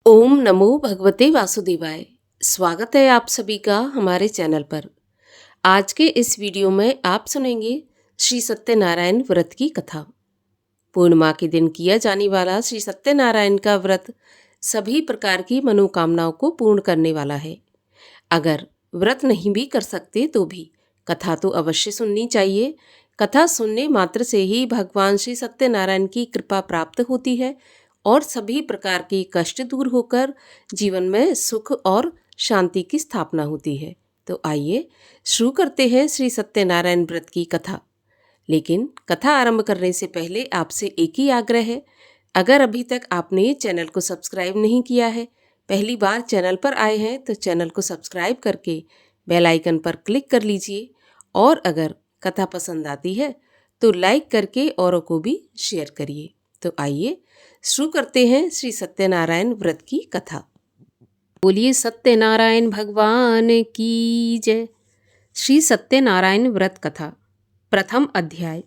ओम नमो भगवते वासुदेवाय। स्वागत है आप सभी का हमारे चैनल पर। आज के इस वीडियो में आप सुनेंगे श्री सत्यनारायण व्रत की कथा। पूर्णिमा के दिन किया जाने वाला श्री सत्यनारायण का व्रत सभी प्रकार की मनोकामनाओं को पूर्ण करने वाला है। अगर व्रत नहीं भी कर सकते तो भी कथा तो अवश्य सुननी चाहिए। कथा सुनने मात्र से ही भगवान श्री सत्यनारायण की कृपा प्राप्त होती है और सभी प्रकार के कष्ट दूर होकर जीवन में सुख और शांति की स्थापना होती है। तो आइए शुरू करते हैं श्री सत्यनारायण व्रत की कथा। लेकिन कथा आरंभ करने से पहले आपसे एक ही आग्रह है, अगर अभी तक आपने चैनल को सब्सक्राइब नहीं किया है, पहली बार चैनल पर आए हैं तो चैनल को सब्सक्राइब करके बेल आइकन पर क्लिक कर लीजिए और अगर कथा पसंद आती है तो लाइक करके औरों को भी शेयर करिए। तो आइए शुरू करते हैं श्री सत्यनारायण व्रत की कथा। बोलिए सत्यनारायण भगवान की जय। श्री सत्यनारायण व्रत कथा। प्रथम अध्याय।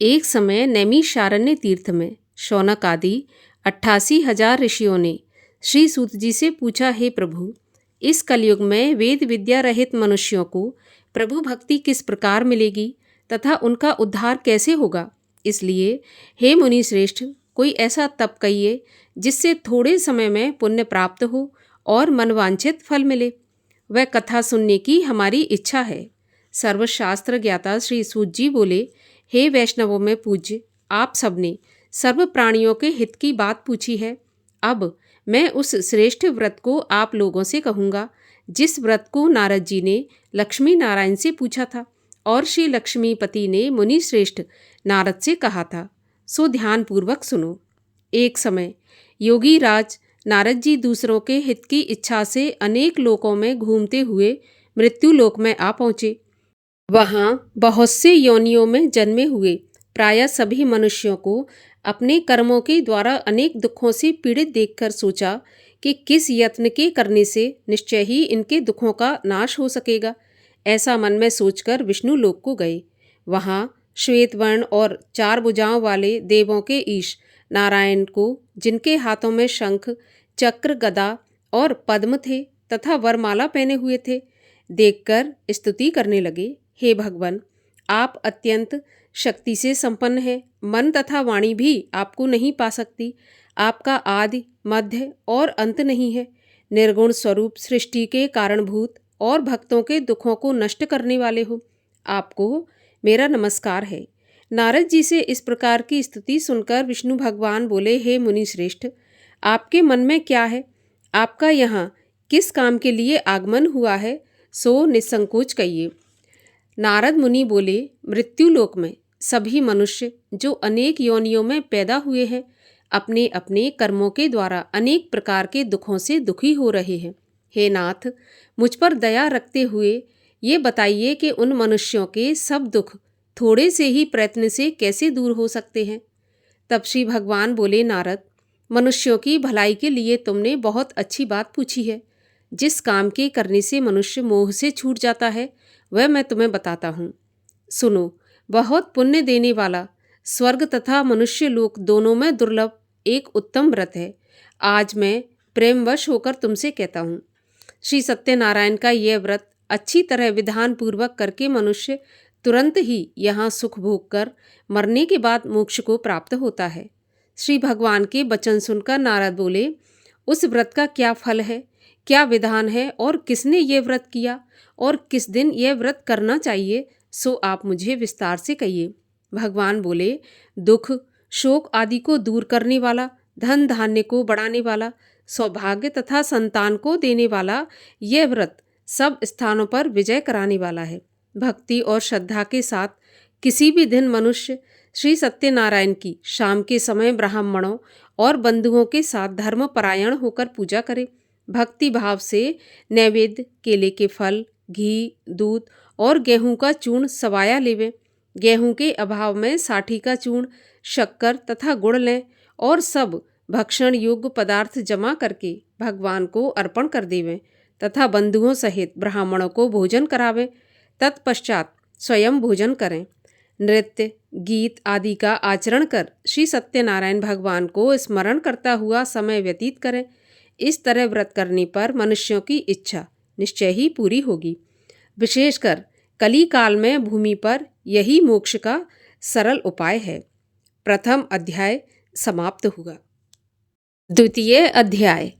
एक समय नैमिषारण्य तीर्थ में शौनक आदि 88,000 ऋषियों ने श्री सूत जी से पूछा, हे प्रभु, इस कलयुग में वेद विद्या रहित मनुष्यों को प्रभु भक्ति किस प्रकार मिलेगी तथा उनका उद्धार कैसे होगा? इसलिए हे मुनि श्रेष्ठ, कोई ऐसा तप कहिए जिससे थोड़े समय में पुण्य प्राप्त हो और मनवांछित फल मिले। वह कथा सुनने की हमारी इच्छा है। सर्वशास्त्र ज्ञाता श्री सूत जी बोले, हे वैष्णवों में पूज्य, आप सबने सर्व प्राणियों के हित की बात पूछी है। अब मैं उस श्रेष्ठ व्रत को आप लोगों से कहूँगा जिस व्रत को नारद जी ने लक्ष्मी नारायण से पूछा था और श्री लक्ष्मीपति ने मुनि श्रेष्ठ नारद से कहा था। सो ध्यानपूर्वक सुनो। एक समय योगी राज नारद जी दूसरों के हित की इच्छा से अनेक लोकों में घूमते हुए मृत्यु लोक में आ पहुँचे। वहाँ बहुत से योनियों में जन्मे हुए प्रायः सभी मनुष्यों को अपने कर्मों के द्वारा अनेक दुखों से पीड़ित देखकर सोचा कि किस यत्न के करने से निश्चय ही इनके दुखों का नाश हो सकेगा। ऐसा मन में सोचकर विष्णु लोक को गए। वहाँ श्वेत वर्ण और 4 भुजाओं वाले देवों के ईश नारायण को, जिनके हाथों में शंख, चक्र, गदा और पद्म थे तथा वरमाला पहने हुए थे, देखकर स्तुति करने लगे। हे भगवान, आप अत्यंत शक्ति से संपन्न हैं। मन तथा वाणी भी आपको नहीं पा सकती। आपका आदि, मध्य और अंत नहीं है। निर्गुण स्वरूप सृष्टि के कारणभूत और भक्तों के दुखों को नष्ट करने वाले हो। आपको मेरा नमस्कार है। नारद जी से इस प्रकार की स्तुति सुनकर विष्णु भगवान बोले, हे मुनि श्रेष्ठ, आपके मन में क्या है? आपका यहाँ किस काम के लिए आगमन हुआ है, सो निसंकोच कहिए। नारद मुनि बोले, मृत्युलोक में सभी मनुष्य जो अनेक योनियों में पैदा हुए हैं, अपने अपने कर्मों के द्वारा अनेक प्रकार के दुखों से दुखी हो रहे हैं। हे नाथ, मुझ पर दया रखते हुए ये बताइए कि उन मनुष्यों के सब दुख थोड़े से ही प्रयत्न से कैसे दूर हो सकते हैं। तब श्री भगवान बोले, नारद, मनुष्यों की भलाई के लिए तुमने बहुत अच्छी बात पूछी है। जिस काम के करने से मनुष्य मोह से छूट जाता है वह मैं तुम्हें बताता हूँ। सुनो, बहुत पुण्य देने वाला स्वर्ग तथा मनुष्य लोक दोनों में दुर्लभ एक उत्तम व्रत है। आज मैं प्रेमवश होकर तुमसे कहता हूँ। श्री सत्यनारायण का यह व्रत अच्छी तरह विधान पूर्वक करके मनुष्य तुरंत ही यहाँ सुख भोग कर मरने के बाद मोक्ष को प्राप्त होता है। श्री भगवान के वचन सुनकर नारद बोले, उस व्रत का क्या फल है, क्या विधान है और किसने ये व्रत किया और किस दिन यह व्रत करना चाहिए, सो आप मुझे विस्तार से कहिए। भगवान बोले, दुख शोक आदि को दूर करने वाला, धन धान्य को बढ़ाने वाला, सौभाग्य तथा संतान को देने वाला यह व्रत सब स्थानों पर विजय कराने वाला है। भक्ति और श्रद्धा के साथ किसी भी दिन मनुष्य श्री सत्यनारायण की शाम के समय ब्राह्मणों और बंधुओं के साथ धर्म परायण होकर पूजा करे। भक्ति भाव से नैवेद्य, केले के फल, घी, दूध और गेहूं का चूर्ण सवाया लेवे। गेहूं के अभाव में साठी का चूर्ण, शक्कर तथा गुड़ लें और सब भक्षण योग्य पदार्थ जमा करके भगवान को अर्पण कर देवें तथा बंधुओं सहित ब्राह्मणों को भोजन करावें। तत्पश्चात स्वयं भोजन करें। नृत्य, गीत आदि का आचरण कर श्री सत्यनारायण भगवान को स्मरण करता हुआ समय व्यतीत करें। इस तरह व्रत करने पर मनुष्यों की इच्छा निश्चय ही पूरी होगी। विशेषकर कली काल में भूमि पर यही मोक्ष का सरल उपाय है। प्रथम अध्याय समाप्त हुआ। द्वितीय अध्याय।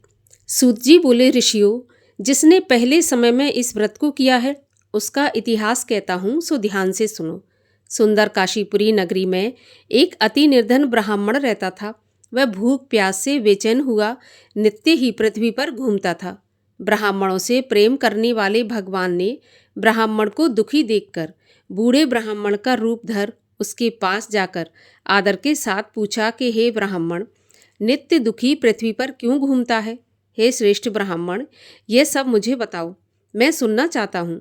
सूत जी बोले, ऋषियों, जिसने पहले समय में इस व्रत को किया है उसका इतिहास कहता हूँ, सो ध्यान से सुनो। सुंदर काशीपुरी नगरी में एक अति निर्धन ब्राह्मण रहता था। वह भूख प्यास से बेचैन हुआ नित्य ही पृथ्वी पर घूमता था। ब्राह्मणों से प्रेम करने वाले भगवान ने ब्राह्मण को दुखी देखकर बूढ़े ब्राह्मण का रूप धर उसके पास जाकर आदर के साथ पूछा कि हे ब्राह्मण, नित्य दुखी पृथ्वी पर क्यों घूमता है? हे श्रेष्ठ ब्राह्मण, यह सब मुझे बताओ, मैं सुनना चाहता हूँ।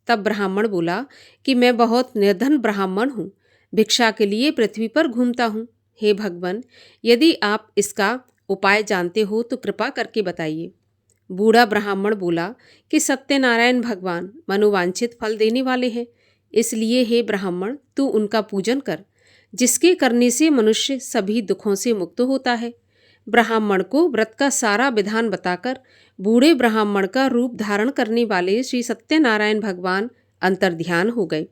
तब ब्राह्मण बोला कि मैं बहुत निर्धन ब्राह्मण हूँ, भिक्षा के लिए पृथ्वी पर घूमता हूँ। हे भगवान, यदि आप इसका उपाय जानते हो तो कृपा करके बताइए। बूढ़ा ब्राह्मण बोला कि सत्यनारायण भगवान मनोवांछित फल देने वाले हैं, इसलिए हे ब्राह्मण, तू उनका पूजन कर, जिसके करने से मनुष्य सभी दुखों से मुक्त होता है। ब्राह्मण को व्रत का सारा विधान बताकर बूढ़े ब्राह्मण का रूप धारण करने वाले श्री सत्यनारायण भगवान अंतर्ध्यान हो गए।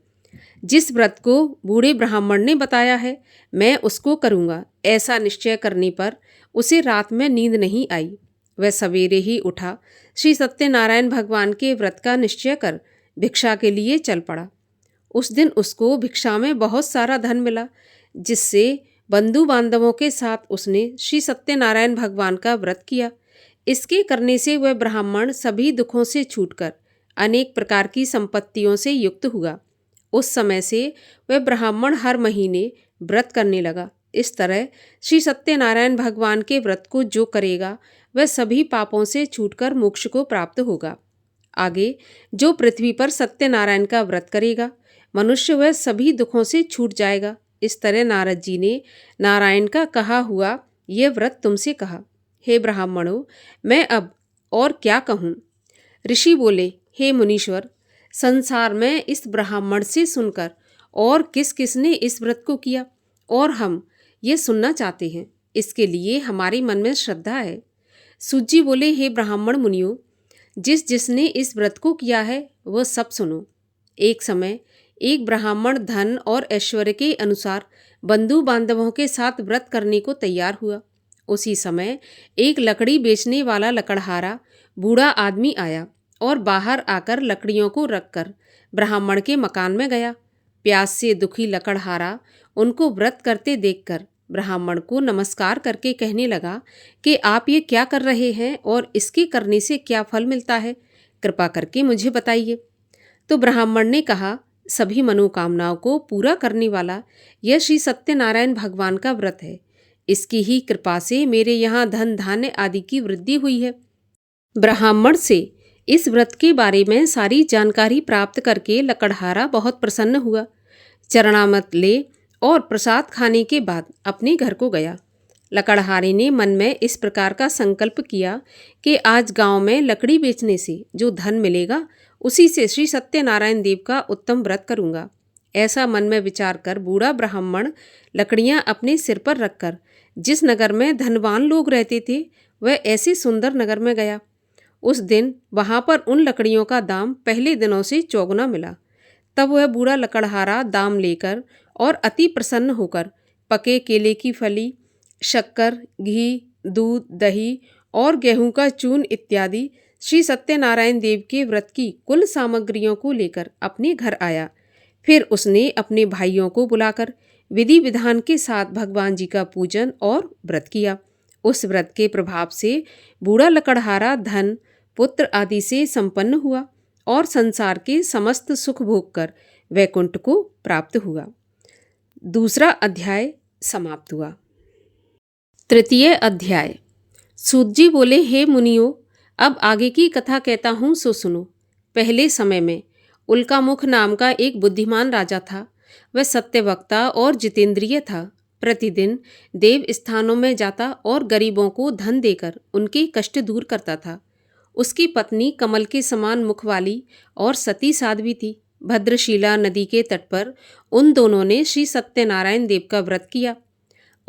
जिस व्रत को बूढ़े ब्राह्मण ने बताया है मैं उसको करूँगा, ऐसा निश्चय करने पर उसे रात में नींद नहीं आई। वह सवेरे ही उठा, श्री सत्यनारायण भगवान के व्रत का निश्चय कर भिक्षा के लिए चल पड़ा। उस दिन उसको भिक्षा में बहुत सारा धन मिला, जिससे बंधु बांधवों के साथ उसने श्री सत्यनारायण भगवान का व्रत किया। इसके करने से वह ब्राह्मण सभी दुखों से छूटकर अनेक प्रकार की संपत्तियों से युक्त हुआ। उस समय से वह ब्राह्मण हर महीने व्रत करने लगा। इस तरह श्री सत्यनारायण भगवान के व्रत को जो करेगा वह सभी पापों से छूटकर मोक्ष को प्राप्त होगा। आगे जो पृथ्वी पर सत्यनारायण का व्रत करेगा मनुष्य वह सभी दुखों से छूट जाएगा। इस तरह नारद जी ने नारायण का कहा हुआ यह व्रत तुमसे कहा। हे ब्राह्मणों, मैं अब और क्या कहूँ? ऋषि बोले, हे मुनीश्वर, संसार में इस ब्राह्मण से सुनकर और किस किस ने इस व्रत को किया और हम ये सुनना चाहते हैं, इसके लिए हमारे मन में श्रद्धा है। सूत जी बोले, हे ब्राह्मण मुनियों, जिसने इस व्रत को किया है वह सब सुनो। एक समय एक ब्राह्मण धन और ऐश्वर्य के अनुसार बंधु बांधवों के साथ व्रत करने को तैयार हुआ। उसी समय एक लकड़ी बेचने वाला लकड़हारा बूढ़ा आदमी आया और बाहर आकर लकड़ियों को रखकर ब्राह्मण के मकान में गया। प्यास से दुखी लकड़हारा उनको व्रत करते देखकर ब्राह्मण को नमस्कार करके कहने लगा कि आप ये क्या कर रहे हैं और इसके करने से क्या फल मिलता है, कृपा करके मुझे बताइए। तो ब्राह्मण ने कहा, सभी मनोकामनाओं को पूरा करने वाला यह श्री सत्यनारायण भगवान का व्रत है। इसकी ही कृपा से मेरे यहाँ धन धान्य आदि की वृद्धि हुई है। ब्राह्मण से इस व्रत के बारे में सारी जानकारी प्राप्त करके लकड़हारा बहुत प्रसन्न हुआ। चरणामृत ले और प्रसाद खाने के बाद अपने घर को गया। लकड़हारे ने मन में इस प्रकार का संकल्प किया कि आज गांव में लकड़ी बेचने से जो धन मिलेगा उसी से श्री सत्यनारायण देव का उत्तम व्रत करूंगा। ऐसा मन में विचार कर बूढ़ा ब्राह्मण लकड़ियां अपने सिर पर रखकर जिस नगर में धनवान लोग रहते थे वह ऐसे सुंदर नगर में गया। उस दिन वहां पर उन लकड़ियों का दाम पहले दिनों से चौगुना मिला। तब वह बूढ़ा लकड़हारा दाम लेकर और अति प्रसन्न होकर पके केले की फली, शक्कर, घी, दूध, दही और गेहूं का चूर्ण इत्यादि श्री सत्यनारायण देव के व्रत की कुल सामग्रियों को लेकर अपने घर आया। फिर उसने अपने भाइयों को बुलाकर विधि विधान के साथ भगवान जी का पूजन और व्रत किया। उस व्रत के प्रभाव से बूढ़ा लकड़हारा धन, पुत्र आदि से संपन्न हुआ और संसार के समस्त सुख भोग कर वैकुंठ को प्राप्त हुआ। दूसरा अध्याय समाप्त हुआ। तृतीय अध्याय। सूत जी बोले, हे मुनियों, अब आगे की कथा कहता हूँ सो सुनो। पहले समय में उल्कामुख नाम का एक बुद्धिमान राजा था। वह सत्यवक्ता और जितेंद्रिय था। प्रतिदिन देव स्थानों में जाता और गरीबों को धन देकर उनके कष्ट दूर करता था। उसकी पत्नी कमल के समान मुख वाली और सती साध्वी थी। भद्रशिला नदी के तट पर उन दोनों ने श्री सत्यनारायण देव का व्रत किया।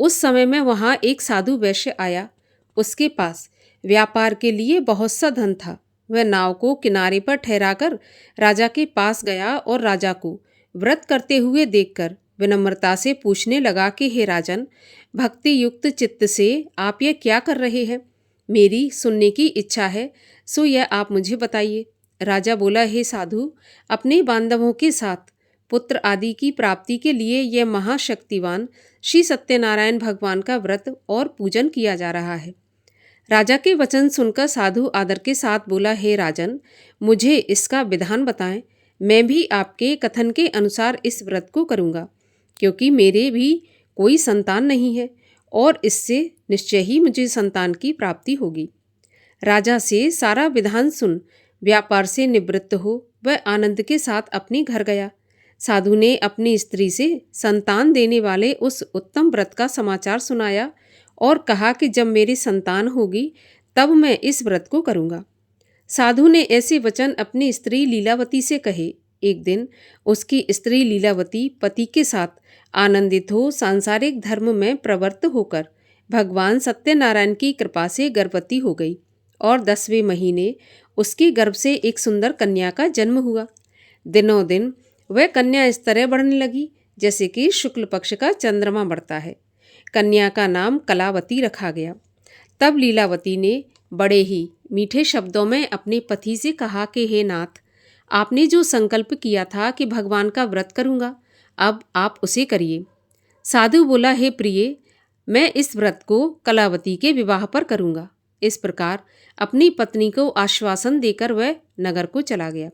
उस समय में वहाँ एक साधु वैश्य आया। उसके पास व्यापार के लिए बहुत सा धन था। वह नाव को किनारे पर ठहराकर राजा के पास गया और राजा को व्रत करते हुए देखकर विनम्रता से पूछने लगा कि हे राजन, भक्ति युक्त चित्त से आप यह क्या कर रहे हैं? मेरी सुनने की इच्छा है, सो यह आप मुझे बताइए। राजा बोला, हे साधु, अपने बांधवों के साथ पुत्र आदि की प्राप्ति के लिए यह महाशक्तिवान श्री सत्यनारायण भगवान का व्रत और पूजन किया जा रहा है। राजा के वचन सुनकर साधु आदर के साथ बोला, हे राजन, मुझे इसका विधान बताएं। मैं भी आपके कथन के अनुसार इस व्रत को करूँगा, क्योंकि मेरे भी कोई संतान नहीं है और इससे निश्चय ही मुझे संतान की प्राप्ति होगी। राजा से सारा विधान सुन व्यापार से निवृत्त हो वह आनंद के साथ अपने घर गया। साधु ने अपनी स्त्री से संतान देने वाले उस उत्तम व्रत का समाचार सुनाया और कहा कि जब मेरी संतान होगी तब मैं इस व्रत को करूँगा। साधु ने ऐसे वचन अपनी स्त्री लीलावती से कहे। एक दिन उसकी स्त्री लीलावती पति के साथ आनंदित हो सांसारिक धर्म में प्रवृत्त होकर भगवान सत्यनारायण की कृपा से गर्भवती हो गई और 10वें महीने उसके गर्भ से एक सुंदर कन्या का जन्म हुआ। दिनों दिन वह कन्या इस तरह बढ़ने लगी जैसे कि शुक्ल पक्ष का चंद्रमा बढ़ता है। कन्या का नाम कलावती रखा गया। तब लीलावती ने बड़े ही मीठे शब्दों में अपने पति से कहा कि हे नाथ, आपने जो संकल्प किया था कि भगवान का व्रत करूँगा, अब आप उसे करिए। साधु बोला, हे प्रिय, मैं इस व्रत को कलावती के विवाह पर करूँगा। इस प्रकार अपनी पत्नी को आश्वासन देकर वह नगर को चला गया।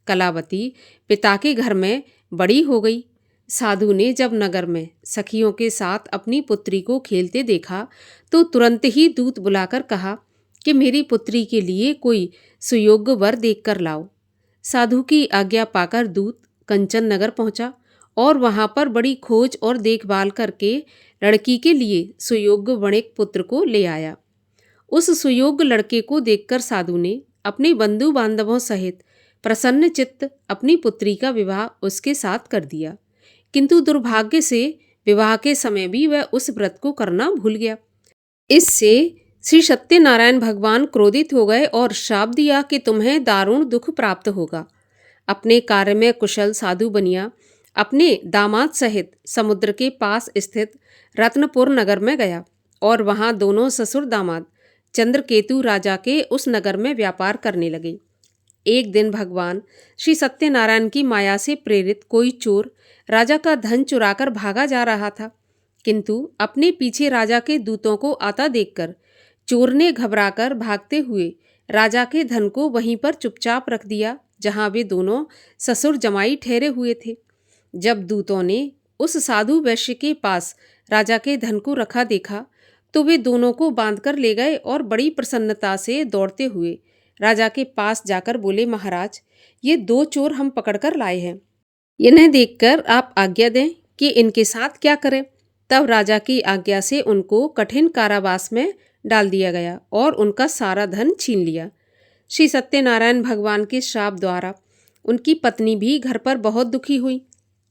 कलावती पिता के घर में बड़ी हो गई। साधु ने जब नगर में सखियों के साथ अपनी पुत्री को खेलते देखा तो तुरंत ही दूत बुलाकर कहा कि मेरी पुत्री के लिए कोई सुयोग्य वर देखकर लाओ। साधु की आज्ञा पाकर दूत कंचन नगर पहुंचा और वहां पर बड़ी खोज और देखभाल करके लड़की के लिए सुयोग्य वणिक पुत्र को ले आया। उस सुयोग्य लड़के को देखकर साधु ने अपने बंधु बांधवों सहित प्रसन्न चित्त अपनी पुत्री का विवाह उसके साथ कर दिया। किंतु दुर्भाग्य से विवाह के समय भी वह उस व्रत को करना भूल गया। इससे श्री सत्यनारायण भगवान क्रोधित हो गए और श्राप दिया कि तुम्हें दारुण दुख प्राप्त होगा। अपने कार्य में कुशल साधु बनिया अपने दामाद सहित समुद्र के पास स्थित रत्नपुर नगर में गया और वहां दोनों ससुर दामाद चंद्रकेतु राजा के उस नगर में व्यापार करने लगे। एक दिन भगवान श्री सत्यनारायण की माया से प्रेरित कोई चोर राजा का धन चुराकर भागा जा रहा था, किंतु अपने पीछे राजा के दूतों को आता देखकर चोर ने घबराकर भागते हुए राजा के धन को वहीं पर चुपचाप रख दिया जहां वे दोनों ससुर जमाई ठहरे हुए थे। जब दूतों ने उस साधु वैश्य के पास राजा के धन को रखा देखा तो वे दोनों को बांधकर ले गए और बड़ी प्रसन्नता से दौड़ते हुए राजा के पास जाकर बोले, महाराज, ये 2 चोर हम पकड़कर लाए हैं। इन्हें देखकर आप आज्ञा दें कि इनके साथ क्या करें। तब राजा की आज्ञा से उनको कठिन कारावास में डाल दिया गया और उनका सारा धन छीन लिया। श्री सत्यनारायण भगवान के श्राप द्वारा उनकी पत्नी भी घर पर बहुत दुखी हुई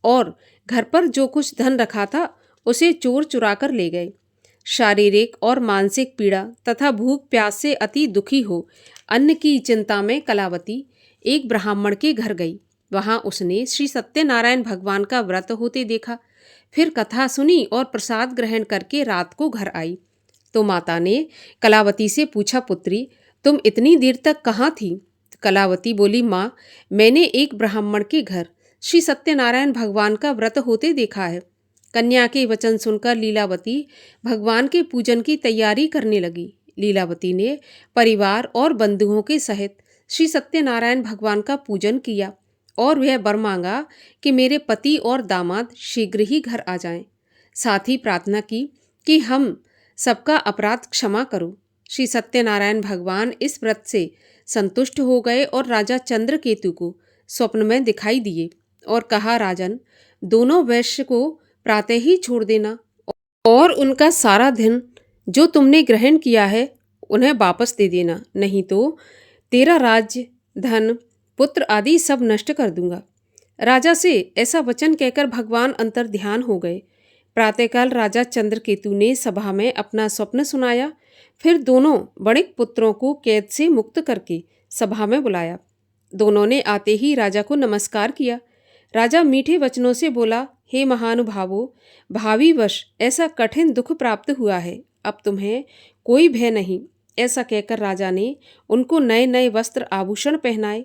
और घर पर जो कुछ धन रखा था उसे चोर चुरा कर ले गए। शारीरिक और मानसिक पीड़ा तथा भूख प्यास से अति दुखी हो अन्न की चिंता में कलावती एक ब्राह्मण के घर गई। वहां उसने श्री सत्यनारायण भगवान का व्रत होते देखा। फिर कथा सुनी और प्रसाद ग्रहण करके रात को घर आई तो माता ने कलावती से पूछा, पुत्री, तुम इतनी देर तक कहाँ थी? कलावती बोली, माँ, मैंने एक ब्राह्मण के घर श्री सत्यनारायण भगवान का व्रत होते देखा है। कन्या के वचन सुनकर लीलावती भगवान के पूजन की तैयारी करने लगी। लीलावती ने परिवार और बंधुओं के सहित श्री सत्यनारायण भगवान का पूजन किया और वह वर मांगा कि मेरे पति और दामाद शीघ्र ही घर आ जाएं। साथ ही प्रार्थना की कि हम सबका अपराध क्षमा करो। श्री सत्यनारायण भगवान इस व्रत से संतुष्ट हो गए और राजा चंद्रकेतु को स्वप्न में दिखाई दिए और कहा, राजन, दोनों वैश्य को प्रातः ही छोड़ देना और उनका सारा धन जो तुमने ग्रहण किया है उन्हें वापस दे देना, नहीं तो तेरा राज्य, धन, पुत्र आदि सब नष्ट कर दूंगा। राजा से ऐसा वचन कहकर भगवान अंतर ध्यान हो गए। प्रातःकाल राजा चंद्रकेतु ने सभा में अपना स्वप्न सुनाया। फिर दोनों बड़े पुत्रों को कैद से मुक्त करके सभा में बुलाया। दोनों ने आते ही राजा को नमस्कार किया। राजा मीठे वचनों से बोला, हे महानुभावों, भावी वर्ष ऐसा कठिन दुख प्राप्त हुआ है, अब तुम्हें कोई भय नहीं। ऐसा कहकर राजा ने उनको नए नए वस्त्र आभूषण पहनाए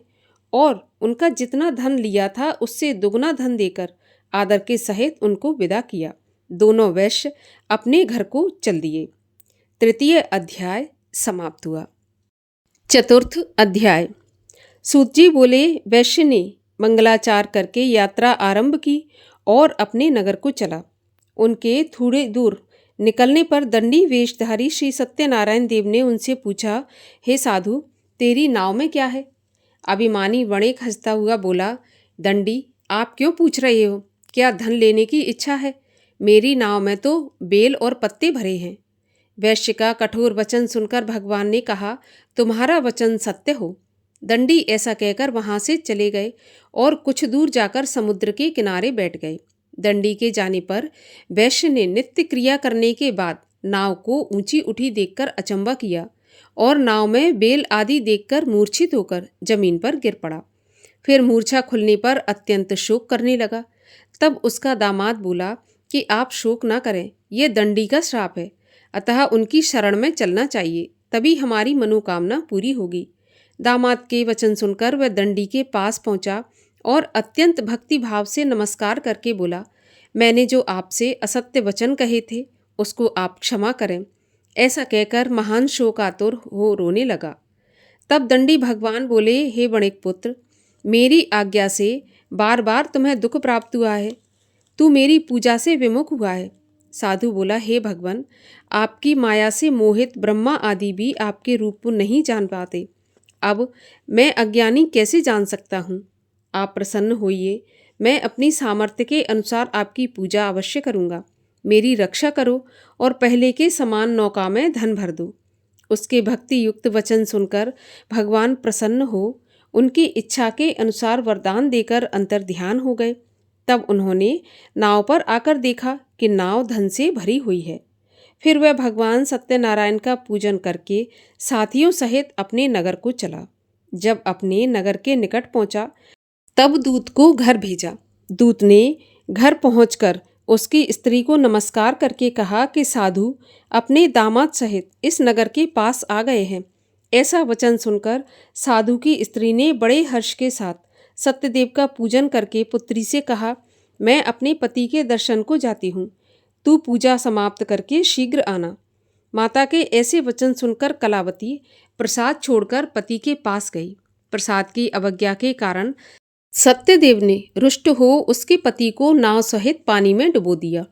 और उनका जितना धन लिया था उससे दुगना धन देकर आदर के सहित उनको विदा किया। दोनों वैश्य अपने घर को चल दिए। तृतीय अध्याय समाप्त हुआ। चतुर्थ अध्याय। सूत जी बोले, वैश्य ने मंगलाचार करके यात्रा आरंभ की और अपने नगर को चला। उनके थोड़े दूर निकलने पर दंडी वेशधारी श्री सत्यनारायण देव ने उनसे पूछा, हे साधु, तेरी नाव में क्या है? अभिमानी वणिक हंसता हुआ बोला, दंडी, आप क्यों पूछ रहे हो? क्या धन लेने की इच्छा है? मेरी नाव में तो बेल और पत्ते भरे हैं। वैश्य का कठोर वचन सुनकर भगवान ने कहा, तुम्हारा वचन सत्य हो। दंडी ऐसा कहकर वहां से चले गए और कुछ दूर जाकर समुद्र के किनारे बैठ गए। दंडी के जाने पर वैश्य ने नित्य क्रिया करने के बाद नाव को ऊंची उठी देखकर अचंबा किया और नाव में बेल आदि देखकर मूर्छित होकर जमीन पर गिर पड़ा। फिर मूर्छा खुलने पर अत्यंत शोक करने लगा। तब उसका दामाद बोला कि आप शोक न करें, यह दंडी का श्राप है, अतः उनकी शरण में चलना चाहिए, तभी हमारी मनोकामना पूरी होगी। दामाद के वचन सुनकर वह दंडी के पास पहुंचा और अत्यंत भक्ति भाव से नमस्कार करके बोला, मैंने जो आपसे असत्य वचन कहे थे उसको आप क्षमा करें। ऐसा कहकर महान शोकातुर हो रोने लगा। तब दंडी भगवान बोले, हे वणिक पुत्र, मेरी आज्ञा से बार बार तुम्हें दुख प्राप्त हुआ है, तू मेरी पूजा से विमुख हुआ है। साधु बोला, हे भगवान, आपकी माया से मोहित ब्रह्मा आदि भी आपके रूप को नहीं जान पाते। अब मैं अज्ञानी कैसे जान सकता हूँ? आप प्रसन्न होइए, मैं अपनी सामर्थ्य के अनुसार आपकी पूजा अवश्य करूँगा। मेरी रक्षा करो और पहले के समान नौका में धन भर दो। उसके भक्ति युक्त वचन सुनकर भगवान प्रसन्न हो उनकी इच्छा के अनुसार वरदान देकर अंतर्ध्यान हो गए। तब उन्होंने नाव पर आकर देखा कि नाव धन से भरी हुई है। फिर वह भगवान सत्यनारायण का पूजन करके साथियों सहित अपने नगर को चला। जब अपने नगर के निकट पहुंचा तब दूत को घर भेजा। दूत ने घर पहुंचकर उसकी स्त्री को नमस्कार करके कहा कि साधु अपने दामाद सहित इस नगर के पास आ गए हैं। ऐसा वचन सुनकर साधु की स्त्री ने बड़े हर्ष के साथ सत्यदेव का पूजन करके पुत्री से कहा, मैं अपने पति के दर्शन को जाती हूँ, तू पूजा समाप्त करके शीघ्र आना। माता के ऐसे वचन सुनकर कलावती प्रसाद छोड़कर पति के पास गई। प्रसाद की अवज्ञा के कारण सत्यदेव ने रुष्ट हो उसके पति को नाव सहित पानी में डुबो दिया।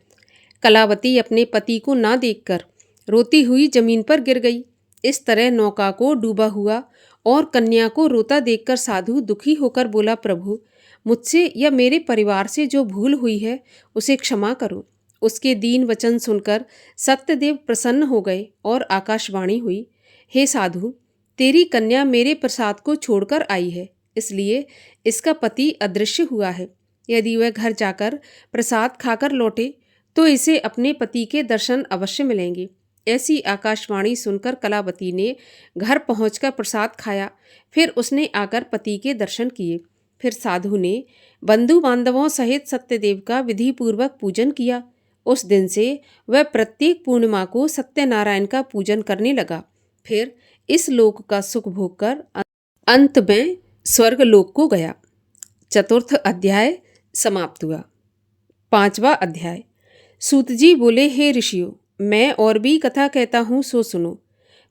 कलावती अपने पति को ना देखकर रोती हुई जमीन पर गिर गई। इस तरह नौका को डूबा हुआ और कन्या को रोता देखकर साधु दुखी होकर बोला, प्रभु, मुझसे या मेरे परिवार से जो भूल हुई है उसे क्षमा करो। उसके दीन वचन सुनकर सत्यदेव प्रसन्न हो गए और आकाशवाणी हुई, हे साधु, तेरी कन्या मेरे प्रसाद को छोड़कर आई है, इसलिए इसका पति अदृश्य हुआ है। यदि वह घर जाकर प्रसाद खाकर लौटे तो इसे अपने पति के दर्शन अवश्य मिलेंगे। ऐसी आकाशवाणी सुनकर कलावती ने घर पहुंचकर प्रसाद खाया। फिर उसने आकर पति के दर्शन किए। फिर साधु ने बंधु बांधवों सहित सत्यदेव का विधि पूर्वक पूजन किया। उस दिन से वह प्रत्येक पूर्णिमा को सत्यनारायण का पूजन करने लगा। फिर इस लोक का सुख भोग कर अंत में स्वर्ग लोक को गया। चतुर्थ अध्याय समाप्त हुआ। पांचवा अध्याय। सूत जी बोले, हे ऋषियों, मैं और भी कथा कहता हूँ, सो सुनो।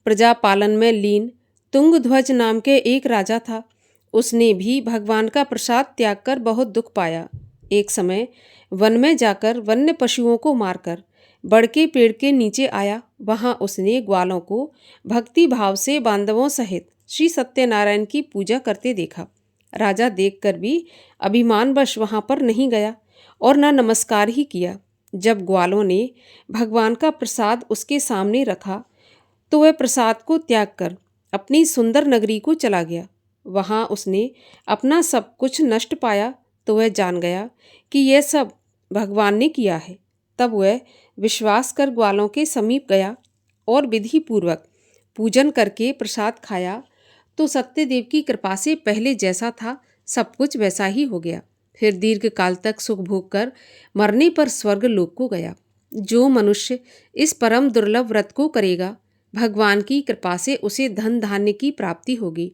प्रजा पालन में लीन तुंगध्वज नाम के एक राजा था। उसने भी भगवान का प्रसाद त्याग कर बहुत दुख पाया। एक समय वन में जाकर वन्य पशुओं को मारकर बड़के पेड़ के नीचे आया। वहां उसने ग्वालों को भक्ति भाव से बांधवों सहित श्री सत्यनारायण की पूजा करते देखा। राजा देखकर भी अभिमानवश वहां पर नहीं गया और न नमस्कार ही किया। जब ग्वालों ने भगवान का प्रसाद उसके सामने रखा तो वह प्रसाद को त्याग कर अपनी सुंदर नगरी को चला गया। वहां उसने अपना सब कुछ नष्ट पाया तो वह जान गया कि यह सब भगवान ने किया है। तब वह विश्वास कर ग्वालों के समीप गया और विधि पूर्वक पूजन करके प्रसाद खाया तो सत्यदेव की कृपा से पहले जैसा था सब कुछ वैसा ही हो गया। फिर दीर्घ काल तक सुख भोग कर मरने पर स्वर्ग लोक को गया। जो मनुष्य इस परम दुर्लभ व्रत को करेगा, भगवान की कृपा से उसे धन धान्य की प्राप्ति होगी।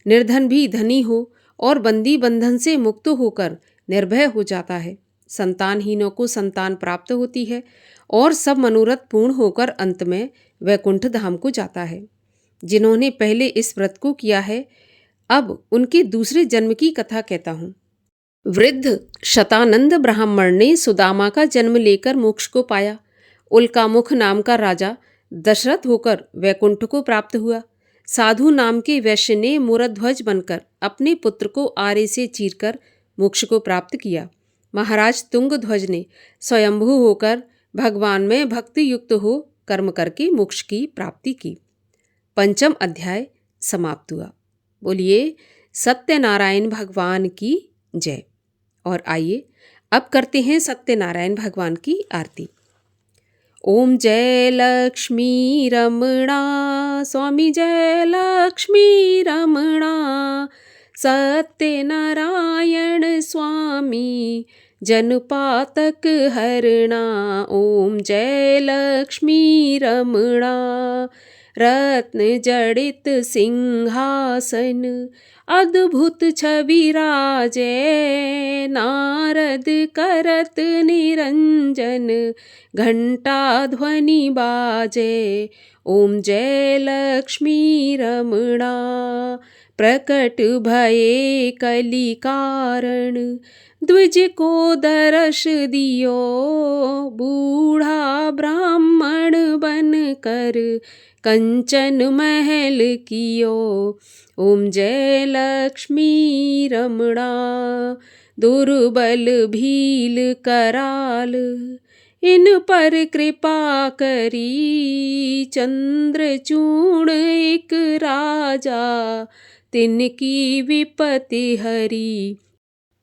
निर्धन भी धनी हो और बंदी बंधन से मुक्त होकर निर्भय हो जाता है। संतानहीनों को संतान प्राप्त होती है और सब मनोरथ पूर्ण होकर अंत में वैकुंठ धाम को जाता है। जिन्होंने पहले इस व्रत को किया है, अब उनके दूसरे जन्म की कथा कहता हूँ। वृद्ध शतानंद ब्राह्मण ने सुदामा का जन्म लेकर मोक्ष को पाया। उल्कामुख नाम का राजा दशरथ होकर वैकुंठ को प्राप्त हुआ। साधु नाम के वैश्य ने मूरध्वज बनकर अपने पुत्र को आरे से चीरकर मोक्ष को प्राप्त किया। महाराज तुंगध्वज ने स्वयंभू होकर भगवान में भक्ति युक्त हो कर्म करके मोक्ष की प्राप्ति की। पंचम अध्याय समाप्त हुआ। बोलिए सत्यनारायण भगवान की जय। और आइए अब करते हैं सत्यनारायण भगवान की आरती। ओम जय लक्ष्मी रमणा, स्वामी जय लक्ष्मी रमणा, सत्यनारायण स्वामी जनपातक हरणा। ओम जय लक्ष्मी रमणा, रत्न जड़ित सिंहासन अद्भुत छवि राजे, नारद करत निरंजन घंटा ध्वनि बाजे। ओम जय लक्ष्मी रमणा, प्रकट भये कलि कारण, द्विज को दर्श दियो, बूढ़ा ब्राह्मण बन कर कंचन महल कियो। ओम जय लक्ष्मी रमणा, दुर्बल भील कराल, इन पर कृपा करी, चंद्रचूड़ एक राजा, तिनकी विपत्ति हरी।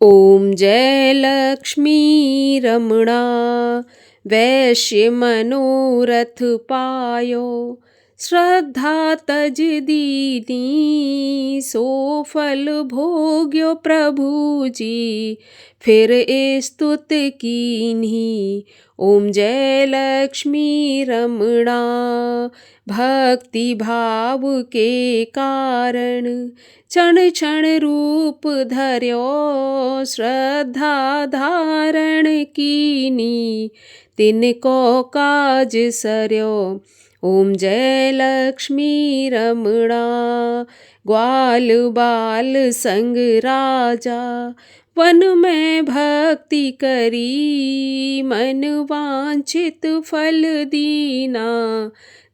ओम जय लक्ष्मी रमणा, वैश्य मनोरथ पायो, श्रद्धा तज दीनी, सो फल भोग्यो प्रभु जी, फिर स्तुत कीन्ही। ओम जय लक्ष्मी रमणा, भक्ति भाव के कारण, क्षण क्षण रूप धर्यो, श्रद्धा धारण कीनी, तिनको काज सर्यो। ओम जय लक्ष्मी रमणा, ग्वाल बाल संग राजा, वन में भक्ति करी, मन वांछित फल दीना,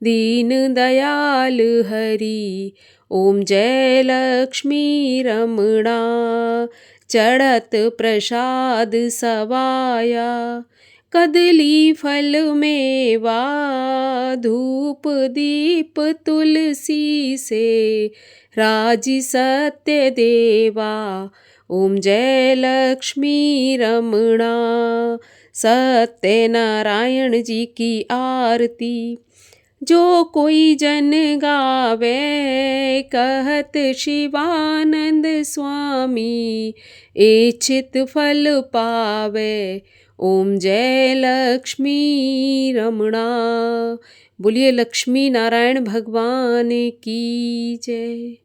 दीन दयाल हरि। ओम जय लक्ष्मी रमणा, चढ़त प्रसाद सवाया, कदली फल मेवा, धूप दीप तुलसी से, राजी सत्य देवा। ओम जय लक्ष्मी रमणा, सत्यनारायण जी की आरती जो कोई जन गावे, कहत शिवानंद स्वामी, इच्छित फल पावे। ओम जय लक्ष्मी रमणा। बोलिए लक्ष्मी नारायण भगवान की जय।